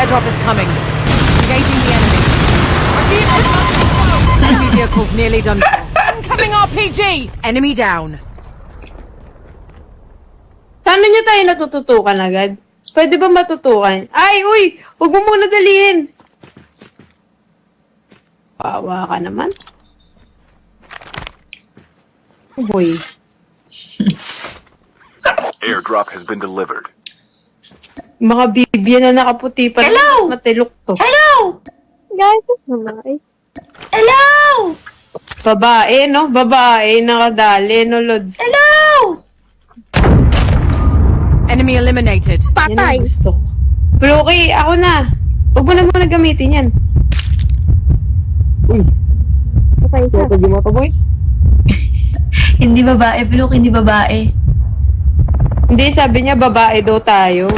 airdrop is coming. Engaging the enemy. Enemy vehicle's nearly done for. Incoming RPG! Enemy down. Paano nyo tayo natututukan agad? Pwede ba matutukan? Ay, uy! Huwag mo muna dalihin! Pawa ka naman. Uy. Airdrop has been delivered. Mga bibya na nakaputi pa. Hello! Matilok to. Hello! Guys, babae. Hello! Babae, no? Babae, nakadali, no, Lods? Hello! Enemy eliminated. Yan ang gusto ko. Pluki, ako na. Huwag mo na muna gamitin yan. Uy. Patay ka. Pwede mo ito, boy? Hindi babae, Blue, hindi babae. Hindi, sabi niya babae daw tayo.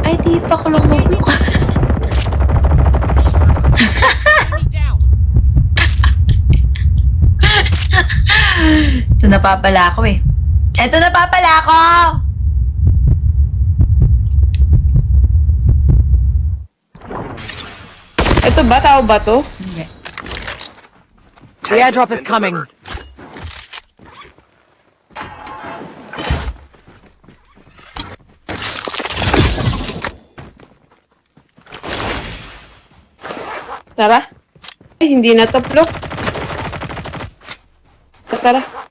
Ay, di pa ko lang mabuka. Ito na papala ako eh. Ito na papala ako! Ito ba? Tao ba to? Hindi. The airdrop is coming. Tara. Ay, hindi na to, Plok. Tara.